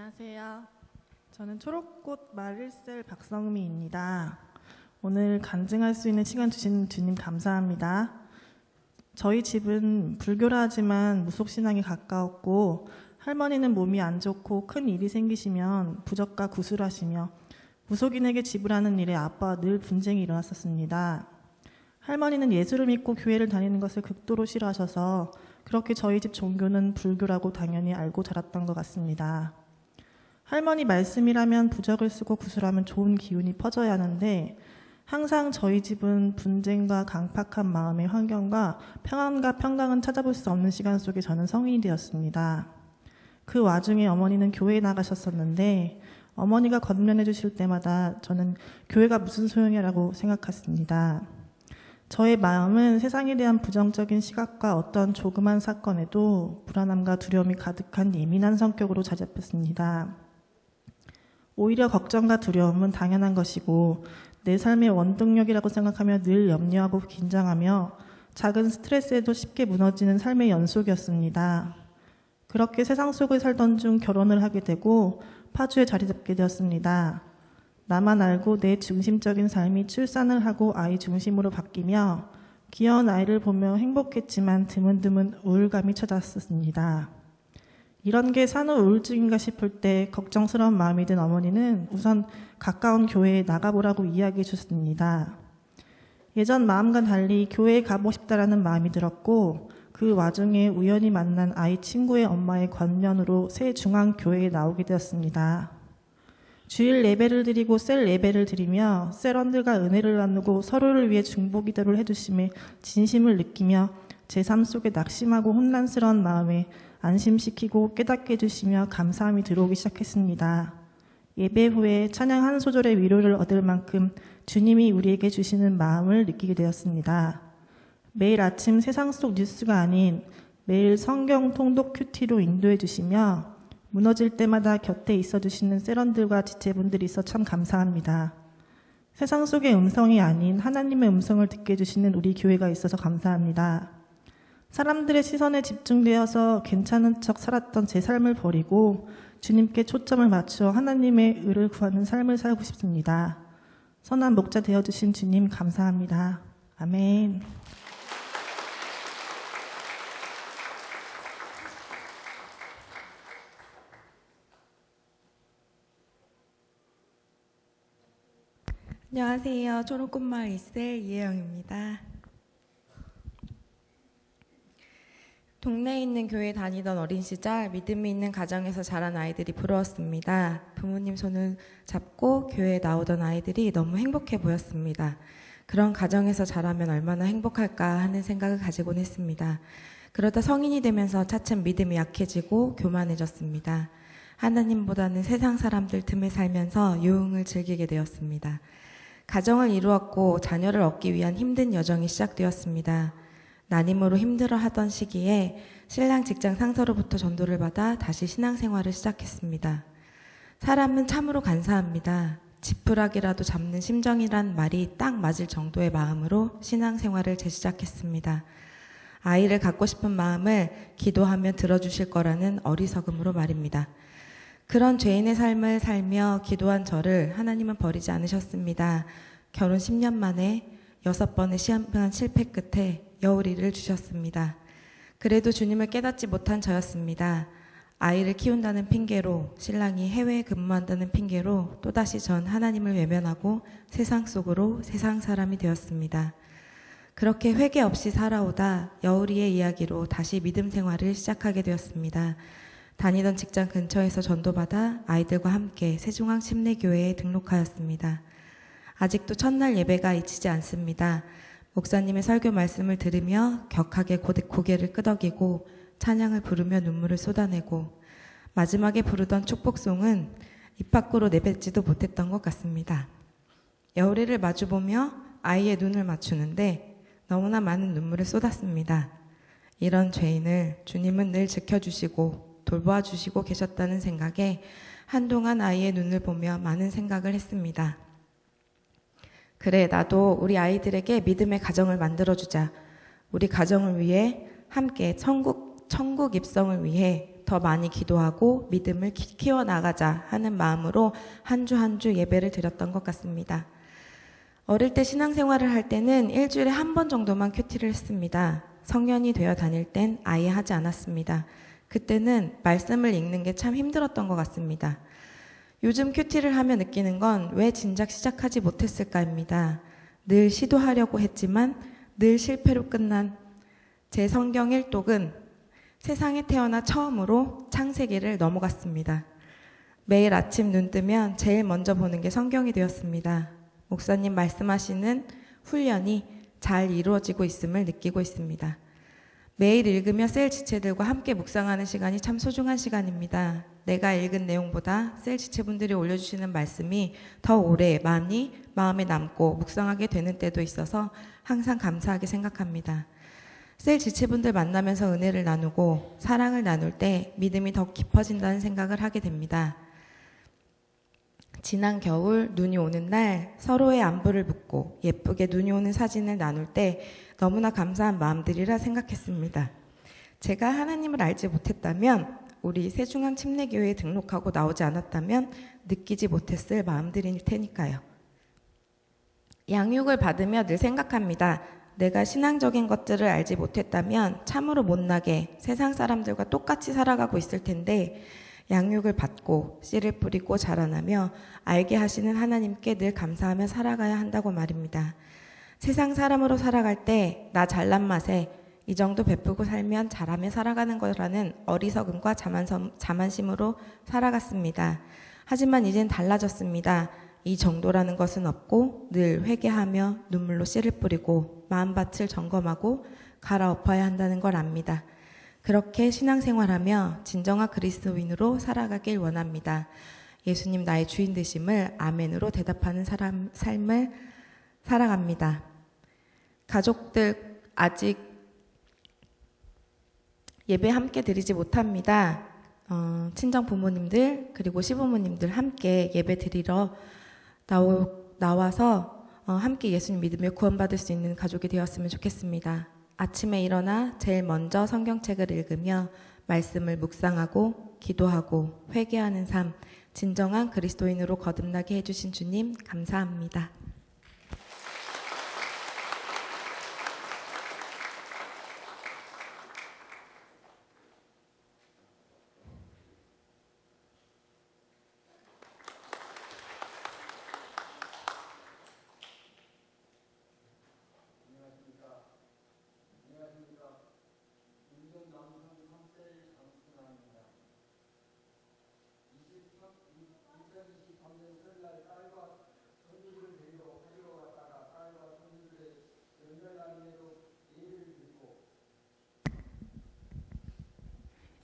안녕하세요. 저는 초록꽃 마릴셀 박성미입니다. 오늘 간증할 수 있는 시간 주신 주님 감사합니다. 저희 집은 불교라 하지만 무속신앙에 가까웠고 할머니는 몸이 안 좋고 큰 일이 생기시면 부적과 구술하시며 무속인에게 지불하는 일에 아빠와 늘 분쟁이 일어났었습니다. 할머니는 예수를 믿고 교회를 다니는 것을 극도로 싫어하셔서 그렇게 저희 집 종교는 불교라고 당연히 알고 자랐던 것 같습니다. 할머니 말씀이라면 부적을 쓰고 구슬하면 좋은 기운이 퍼져야 하는데 항상 저희 집은 분쟁과 강팍한 마음의 환경과 평안과 평강은 찾아볼 수 없는 시간 속에 저는 성인이 되었습니다. 그 와중에 어머니는 교회에 나가셨었는데 어머니가 권면해 주실 때마다 저는 교회가 무슨 소용이라고 생각했습니다. 저의 마음은 세상에 대한 부정적인 시각과 어떤 조그만 사건에도 불안함과 두려움이 가득한 예민한 성격으로 자리 잡혔습니다. 오히려 걱정과 두려움은 당연한 것이고 내 삶의 원동력이라고 생각하며 늘 염려하고 긴장하며 작은 스트레스에도 쉽게 무너지는 삶의 연속이었습니다. 그렇게 세상 속을 살던 중 결혼을 하게 되고 파주에 자리 잡게 되었습니다. 나만 알고 내 중심적인 삶이 출산을 하고 아이 중심으로 바뀌며 귀여운 아이를 보며 행복했지만 드문드문 우울감이 찾아왔습니다. 이런 게 산후 우울증인가 싶을 때 걱정스러운 마음이 든 어머니는 우선 가까운 교회에 나가보라고 이야기해 주셨습니다. 예전 마음과 달리 교회에 가고 싶다라는 마음이 들었고 그 와중에 우연히 만난 아이 친구의 엄마의 권면으로 새 중앙교회에 나오게 되었습니다. 주일 예배를 드리고 셀 예배를 드리며 셀원들과 은혜를 나누고 서로를 위해 중보기도를 해주심에 진심을 느끼며 제 삶 속에 낙심하고 혼란스러운 마음에 안심시키고 깨닫게 해주시며 감사함이 들어오기 시작했습니다. 예배 후에 찬양 한 소절의 위로를 얻을 만큼 주님이 우리에게 주시는 마음을 느끼게 되었습니다. 매일 아침 세상 속 뉴스가 아닌 매일 성경 통독 큐티로 인도해 주시며 무너질 때마다 곁에 있어 주시는 세런들과 지체분들이 있어 참 감사합니다. 세상 속의 음성이 아닌 하나님의 음성을 듣게 해주시는 우리 교회가 있어서 감사합니다. 사람들의 시선에 집중되어서 괜찮은 척 살았던 제 삶을 버리고 주님께 초점을 맞추어 하나님의 의를 구하는 삶을 살고 싶습니다. 선한 목자 되어주신 주님 감사합니다. 아멘. 안녕하세요. 초록꽃마을 이셀 이혜영입니다. 동네에 있는 교회에 다니던 어린 시절 믿음이 있는 가정에서 자란 아이들이 부러웠습니다. 부모님 손을 잡고 교회에 나오던 아이들이 너무 행복해 보였습니다. 그런 가정에서 자라면 얼마나 행복할까 하는 생각을 가지곤 했습니다. 그러다 성인이 되면서 차츰 믿음이 약해지고 교만해졌습니다. 하나님보다는 세상 사람들 틈에 살면서 유흥을 즐기게 되었습니다. 가정을 이루었고 자녀를 얻기 위한 힘든 여정이 시작되었습니다. 난임으로 힘들어하던 시기에 신랑 직장 상사로부터 전도를 받아 다시 신앙생활을 시작했습니다. 사람은 참으로 간사합니다. 지푸라기라도 잡는 심정이란 말이 딱 맞을 정도의 마음으로 신앙생활을 재시작했습니다. 아이를 갖고 싶은 마음을 기도하며 들어주실 거라는 어리석음으로 말입니다. 그런 죄인의 삶을 살며 기도한 저를 하나님은 버리지 않으셨습니다. 결혼 10년 만에 6번의 시험한 실패 끝에 여우리를 주셨습니다. 그래도 주님을 깨닫지 못한 저였습니다. 아이를 키운다는 핑계로, 신랑이 해외에 근무한다는 핑계로 또다시 전 하나님을 외면하고 세상 속으로 세상 사람이 되었습니다. 그렇게 회개 없이 살아오다 여우리의 이야기로 다시 믿음 생활을 시작하게 되었습니다. 다니던 직장 근처에서 전도받아 아이들과 함께 세중앙 침례교회에 등록하였습니다. 아직도 첫날 예배가 잊히지 않습니다. 목사님의 설교 말씀을 들으며 격하게 고개를 끄덕이고 찬양을 부르며 눈물을 쏟아내고 마지막에 부르던 축복송은 입 밖으로 내뱉지도 못했던 것 같습니다. 여우리를 마주보며 아이의 눈을 맞추는데 너무나 많은 눈물을 쏟았습니다. 이런 죄인을 주님은 늘 지켜주시고 돌보아주시고 계셨다는 생각에 한동안 아이의 눈을 보며 많은 생각을 했습니다. 그래, 나도 우리 아이들에게 믿음의 가정을 만들어주자. 우리 가정을 위해 함께 천국 천국 입성을 위해 더 많이 기도하고 믿음을 키워나가자 하는 마음으로 한 주 한 주 예배를 드렸던 것 같습니다. 어릴 때 신앙생활을 할 때는 일주일에 한 번 정도만 큐티를 했습니다. 성년이 되어 다닐 땐 아예 하지 않았습니다. 그때는 말씀을 읽는 게 참 힘들었던 것 같습니다. 요즘 큐티를 하며 느끼는 건 왜 진작 시작하지 못했을까입니다. 늘 시도하려고 했지만 늘 실패로 끝난 제 성경 일독은 세상에 태어나 처음으로 창세기를 넘어갔습니다. 매일 아침 눈 뜨면 제일 먼저 보는 게 성경이 되었습니다. 목사님 말씀하시는 훈련이 잘 이루어지고 있음을 느끼고 있습니다. 매일 읽으며 셀 지체들과 함께 묵상하는 시간이 참 소중한 시간입니다. 내가 읽은 내용보다 셀 지체분들이 올려주시는 말씀이 더 오래 많이 마음에 남고 묵상하게 되는 때도 있어서 항상 감사하게 생각합니다. 셀 지체분들 만나면서 은혜를 나누고 사랑을 나눌 때 믿음이 더 깊어진다는 생각을 하게 됩니다. 지난 겨울 눈이 오는 날 서로의 안부를 묻고 예쁘게 눈이 오는 사진을 나눌 때 너무나 감사한 마음들이라 생각했습니다. 제가 하나님을 알지 못했다면, 우리 세중앙 침례교회에 등록하고 나오지 않았다면 느끼지 못했을 마음들일 테니까요. 양육을 받으며 늘 생각합니다. 내가 신앙적인 것들을 알지 못했다면 참으로 못나게 세상 사람들과 똑같이 살아가고 있을 텐데, 양육을 받고 씨를 뿌리고 자라나며 알게 하시는 하나님께 늘 감사하며 살아가야 한다고 말입니다. 세상 사람으로 살아갈 때 나 잘난 맛에 이 정도 베푸고 살면 잘하며 살아가는 거라는 어리석음과 자만심으로 살아갔습니다. 하지만 이젠 달라졌습니다. 이 정도라는 것은 없고 늘 회개하며 눈물로 씨를 뿌리고 마음밭을 점검하고 갈아엎어야 한다는 걸 압니다. 그렇게 신앙생활하며 진정한 그리스도인으로 살아가길 원합니다. 예수님 나의 주인 되심을 아멘으로 대답하는 삶을 살아갑니다. 가족들 아직 예배 함께 드리지 못합니다. 친정 부모님들 그리고 시부모님들 함께 예배 드리러 나와서 함께 예수님 믿으며 구원받을 수 있는 가족이 되었으면 좋겠습니다. 아침에 일어나 제일 먼저 성경책을 읽으며 말씀을 묵상하고 기도하고 회개하는 삶, 진정한 그리스도인으로 거듭나게 해주신 주님 감사합니다.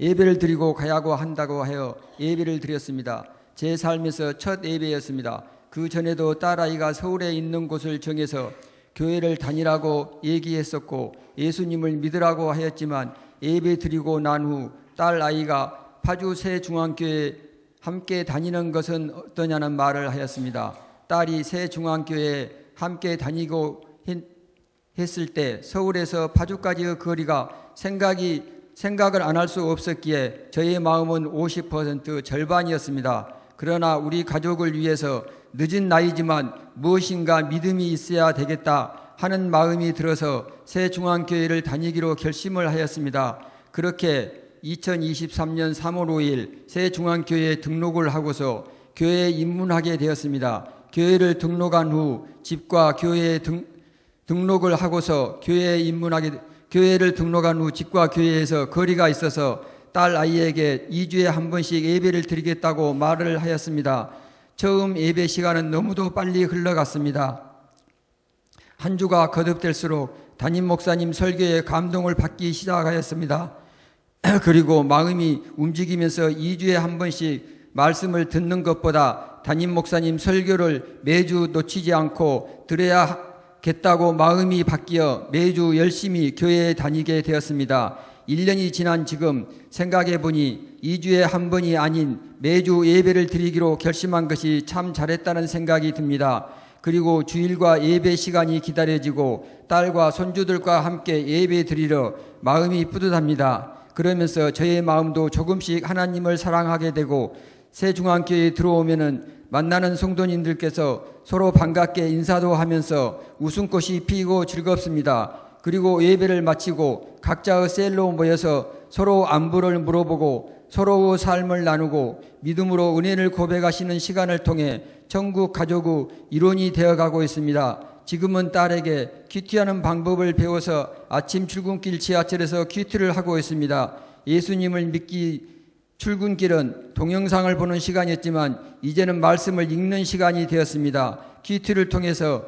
예배를 드리고 가야고 한다고 하여 예배를 드렸습니다. 제 삶에서 첫 예배였습니다. 그 전에도 딸아이가 서울에 있는 곳을 정해서 교회를 다니라고 얘기했었고 예수님을 믿으라고 하였지만 예배 드리고 난 후 딸아이가 파주 새중앙교회에 함께 다니는 것은 어떠냐는 말을 하였습니다. 딸이 새중앙교회에 함께 다니고 했을 때 서울에서 파주까지의 거리가 생각을 안 할 수 없었기에 저의 마음은 50% 절반이었습니다. 그러나 우리 가족을 위해서 늦은 나이지만 무엇인가 믿음이 있어야 되겠다 하는 마음이 들어서 새중앙교회를 다니기로 결심을 하였습니다. 그렇게 2023년 3월 5일 새중앙교회에 등록을 하고서 교회에 입문하게 되었습니다. 교회를 등록한 후 집과 교회에 등록을 하고서 교회를 등록한 후 집과 교회에서 거리가 있어서 딸 아이에게 2주에 한 번씩 예배를 드리겠다고 말을 하였습니다. 처음 예배 시간은 너무도 빨리 흘러갔습니다. 한 주가 거듭될수록 담임 목사님 설교에 감동을 받기 시작하였습니다. 그리고 마음이 움직이면서 2주에 한 번씩 말씀을 듣는 것보다 담임 목사님 설교를 매주 놓치지 않고 들어야겠다고 마음이 바뀌어 매주 열심히 교회에 다니게 되었습니다. 1년이 지난 지금 생각해 보니 2주에 한 번이 아닌 매주 예배를 드리기로 결심한 것이 참 잘했다는 생각이 듭니다. 그리고 주일과 예배 시간이 기다려지고 딸과 손주들과 함께 예배 드리러 마음이 뿌듯합니다. 그러면서 저의 마음도 조금씩 하나님을 사랑하게 되고 새중앙교회에 들어오면은 만나는 성도님들께서 서로 반갑게 인사도 하면서 웃음꽃이 피고 즐겁습니다. 그리고 예배를 마치고 각자의 셀로 모여서 서로 안부를 물어보고 서로의 삶을 나누고 믿음으로 은혜를 고백하시는 시간을 통해 천국 가족의 일원이 되어가고 있습니다. 지금은 딸에게 큐티하는 방법을 배워서 아침 출근길 지하철에서 큐티를 하고 있습니다. 예수님을 믿기 출근길은 동영상을 보는 시간이었지만 이제는 말씀을 읽는 시간이 되었습니다. 큐티를 통해서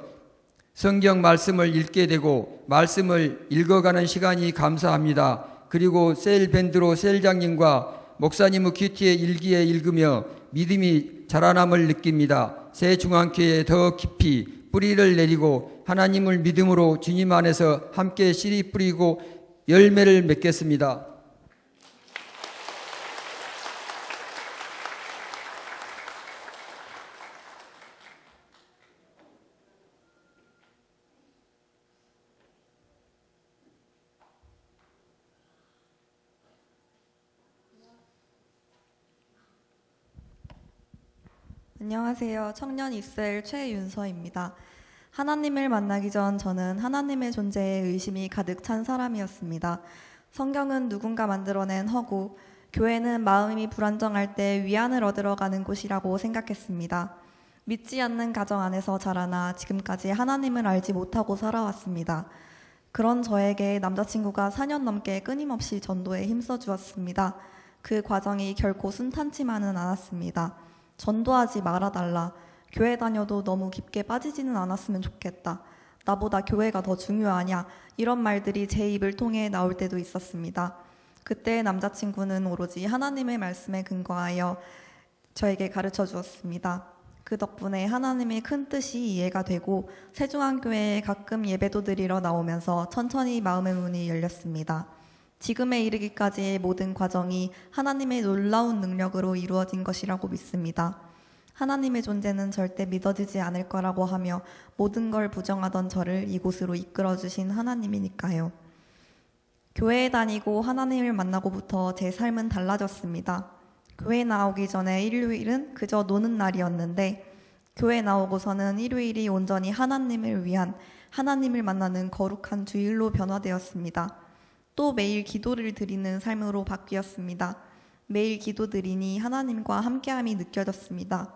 성경 말씀을 읽게 되고 말씀을 읽어가는 시간이 감사합니다. 그리고 셀 밴드로 셀장님과 목사님의 큐티의 일기에 읽으며 믿음이 자라남을 느낍니다. 새 중앙교회에 더 깊이 뿌리를 내리고 하나님을 믿음으로 주님 안에서 함께 씨를 뿌리고 열매를 맺겠습니다. 안녕하세요. 청년 이스라엘 최윤서입니다. 하나님을 만나기 전 저는 하나님의 존재에 의심이 가득 찬 사람이었습니다. 성경은 누군가 만들어낸 허구, 교회는 마음이 불안정할 때 위안을 얻으러 가는 곳이라고 생각했습니다. 믿지 않는 가정 안에서 자라나 지금까지 하나님을 알지 못하고 살아왔습니다. 그런 저에게 남자친구가 4년 넘게 끊임없이 전도에 힘써 주었습니다. 그 과정이 결코 순탄치만은 않았습니다. 전도하지 말아달라. 교회 다녀도 너무 깊게 빠지지는 않았으면 좋겠다. 나보다 교회가 더 중요하냐. 이런 말들이 제 입을 통해 나올 때도 있었습니다. 그때 남자친구는 오로지 하나님의 말씀에 근거하여 저에게 가르쳐 주었습니다. 그 덕분에 하나님의 큰 뜻이 이해가 되고 새중앙교회에 가끔 예배도 드리러 나오면서 천천히 마음의 문이 열렸습니다. 지금에 이르기까지의 모든 과정이 하나님의 놀라운 능력으로 이루어진 것이라고 믿습니다. 하나님의 존재는 절대 믿어지지 않을 거라고 하며 모든 걸 부정하던 저를 이곳으로 이끌어주신 하나님이니까요. 교회에 다니고 하나님을 만나고부터 제 삶은 달라졌습니다. 교회 나오기 전에 일요일은 그저 노는 날이었는데 교회 나오고서는 일요일이 온전히 하나님을 위한 하나님을 만나는 거룩한 주일로 변화되었습니다. 또 매일 기도를 드리는 삶으로 바뀌었습니다. 매일 기도드리니 하나님과 함께함이 느껴졌습니다.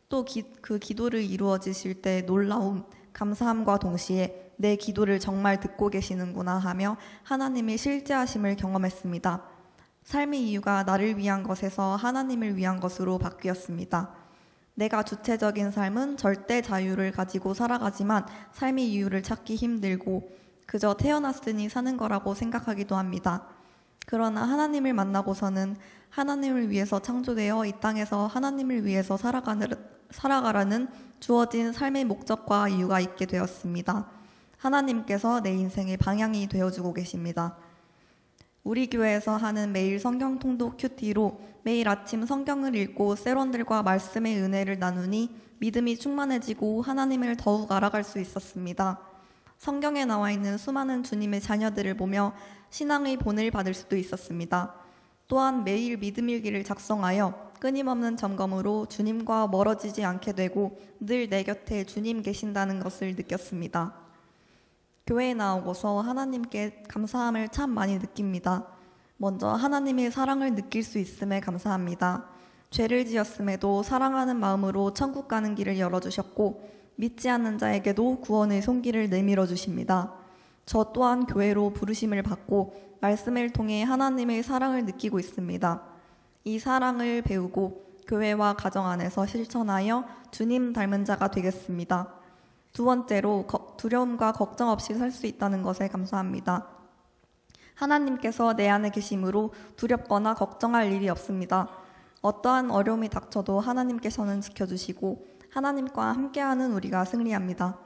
또 그 기도를 이루어지실 때 놀라움, 감사함과 동시에 내 기도를 정말 듣고 계시는구나 하며 하나님의 실제하심을 경험했습니다. 삶의 이유가 나를 위한 것에서 하나님을 위한 것으로 바뀌었습니다. 내가 주체적인 삶은 절대 자유를 가지고 살아가지만 삶의 이유를 찾기 힘들고 그저 태어났으니 사는 거라고 생각하기도 합니다. 그러나 하나님을 만나고서는 하나님을 위해서 창조되어 이 땅에서 하나님을 위해서 살아가라는 주어진 삶의 목적과 이유가 있게 되었습니다. 하나님께서 내 인생의 방향이 되어주고 계십니다. 우리 교회에서 하는 매일 성경 통독 큐티로 매일 아침 성경을 읽고 셀원들과 말씀의 은혜를 나누니 믿음이 충만해지고 하나님을 더욱 알아갈 수 있었습니다. 성경에 나와 있는 수많은 주님의 자녀들을 보며 신앙의 본을 받을 수도 있었습니다. 또한 매일 믿음일기를 작성하여 끊임없는 점검으로 주님과 멀어지지 않게 되고 늘 내 곁에 주님 계신다는 것을 느꼈습니다. 교회에 나오고서 하나님께 감사함을 참 많이 느낍니다. 먼저 하나님의 사랑을 느낄 수 있음에 감사합니다. 죄를 지었음에도 사랑하는 마음으로 천국 가는 길을 열어주셨고 믿지 않는 자에게도 구원의 손길을 내밀어 주십니다. 저 또한 교회로 부르심을 받고 말씀을 통해 하나님의 사랑을 느끼고 있습니다. 이 사랑을 배우고 교회와 가정 안에서 실천하여 주님 닮은 자가 되겠습니다. 두 번째로 두려움과 걱정 없이 살 수 있다는 것에 감사합니다. 하나님께서 내 안에 계심으로 두렵거나 걱정할 일이 없습니다. 어떠한 어려움이 닥쳐도 하나님께서는 지켜주시고 하나님과 함께하는 우리가 승리합니다.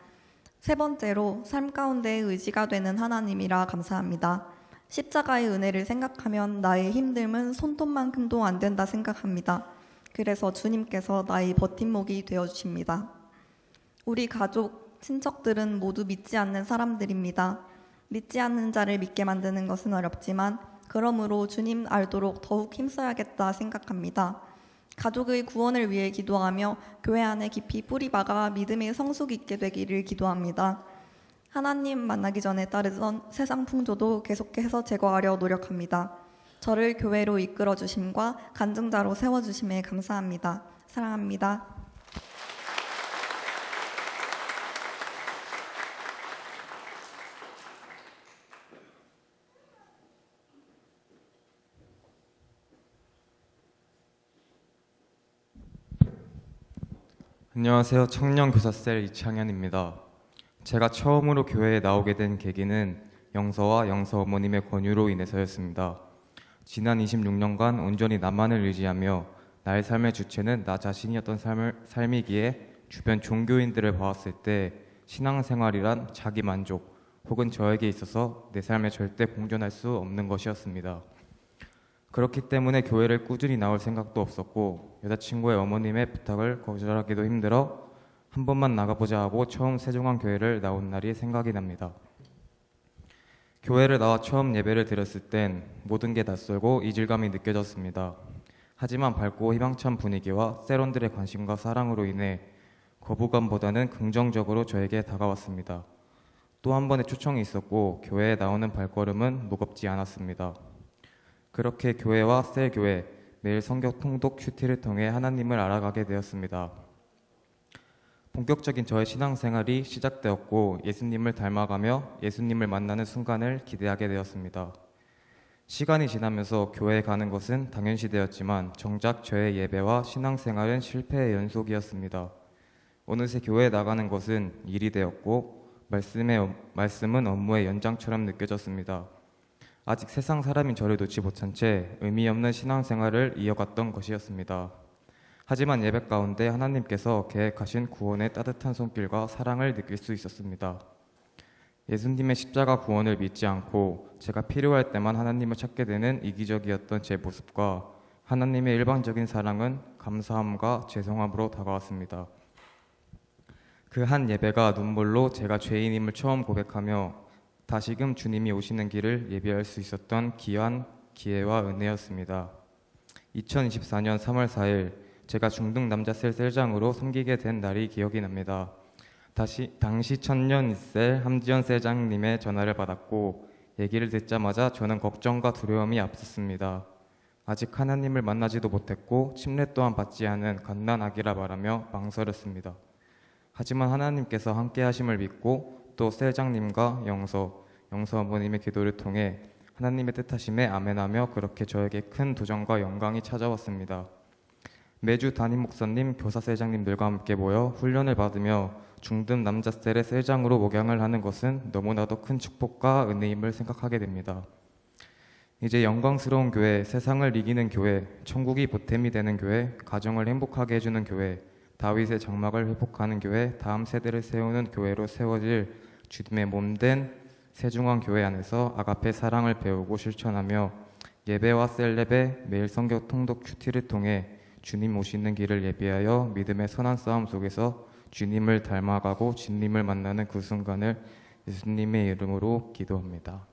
세 번째로 삶 가운데 의지가 되는 하나님이라 감사합니다. 십자가의 은혜를 생각하면 나의 힘듦은 손톱만큼도 안 된다 생각합니다. 그래서 주님께서 나의 버팀목이 되어주십니다. 우리 가족, 친척들은 모두 믿지 않는 사람들입니다. 믿지 않는 자를 믿게 만드는 것은 어렵지만 그러므로 주님 알도록 더욱 힘써야겠다 생각합니다. 가족의 구원을 위해 기도하며 교회 안에 깊이 뿌리박아 믿음의 성숙 있게 되기를 기도합니다. 하나님 만나기 전에 따르던 세상 풍조도 계속해서 제거하려 노력합니다. 저를 교회로 이끌어 주심과 간증자로 세워주심에 감사합니다. 사랑합니다. 안녕하세요. 청년교사셀 이창현입니다. 제가 처음으로 교회에 나오게 된 계기는 영서와 영서 어머님의 권유로 인해서였습니다. 지난 26년간 온전히 나만을 의지하며 나의 삶의 주체는 나 자신이었던 삶이기에 주변 종교인들을 보았을 때 신앙생활이란 자기 만족 혹은 저에게 있어서 내 삶에 절대 공존할 수 없는 것이었습니다. 그렇기 때문에 교회를 꾸준히 나올 생각도 없었고 여자친구의 어머님의 부탁을 거절하기도 힘들어 한 번만 나가보자 하고 처음 세종안교회를 나온 날이 생각이 납니다. 교회를 나와 처음 예배를 드렸을 땐 모든 게 낯설고 이질감이 느껴졌습니다. 하지만 밝고 희망찬 분위기와 세런들의 관심과 사랑으로 인해 거부감보다는 긍정적으로 저에게 다가왔습니다. 또 한 번의 초청이 있었고 교회에 나오는 발걸음은 무겁지 않았습니다. 그렇게 교회와 셀교회, 매일 성경 통독 큐티를 통해 하나님을 알아가게 되었습니다. 본격적인 저의 신앙생활이 시작되었고 예수님을 닮아가며 예수님을 만나는 순간을 기대하게 되었습니다. 시간이 지나면서 교회에 가는 것은 당연시되었지만 정작 저의 예배와 신앙생활은 실패의 연속이었습니다. 어느새 교회에 나가는 것은 일이 되었고 말씀은 업무의 연장처럼 느껴졌습니다. 아직 세상 사람인 저를 놓지 못한 채 의미 없는 신앙생활을 이어갔던 것이었습니다. 하지만 예배 가운데 하나님께서 계획하신 구원의 따뜻한 손길과 사랑을 느낄 수 있었습니다. 예수님의 십자가 구원을 믿지 않고 제가 필요할 때만 하나님을 찾게 되는 이기적이었던 제 모습과 하나님의 일방적인 사랑은 감사함과 죄송함으로 다가왔습니다. 그 한 예배가 눈물로 제가 죄인임을 처음 고백하며 다시금 주님이 오시는 길을 예비할 수 있었던 귀한 기회와 은혜였습니다. 2024년 3월 4일 제가 중등 남자셀 셀장으로 섬기게 된 날이 기억이 납니다. 당시 청년 이셀 함지연 셀장님의 전화를 받았고 얘기를 듣자마자 저는 걱정과 두려움이 앞섰습니다. 아직 하나님을 만나지도 못했고 침례 또한 받지 않은 갓난아기라 말하며 망설였습니다. 하지만 하나님께서 함께 하심을 믿고 또 셀장님과 영서 어머님의 기도를 통해 하나님의 뜻하심에 아멘하며 그렇게 저에게 큰 도전과 영광이 찾아왔습니다. 매주 담임 목사님, 교사 셀장님들과 함께 모여 훈련을 받으며 중등 남자 셀의 셀장으로 목양을 하는 것은 너무나도 큰 축복과 은혜임을 생각하게 됩니다. 이제 영광스러운 교회, 세상을 이기는 교회, 천국이 보탬이 되는 교회, 가정을 행복하게 해주는 교회, 다윗의 장막을 회복하는 교회, 다음 세대를 세우는 교회로 세워질 주님의 몸된 세중앙교회 안에서 아가페 사랑을 배우고 실천하며 예배와 셀레배, 매일 성경 통독 큐티를 통해 주님 오시는 길을 예비하여 믿음의 선한 싸움 속에서 주님을 닮아가고 주님을 만나는 그 순간을 예수님의 이름으로 기도합니다.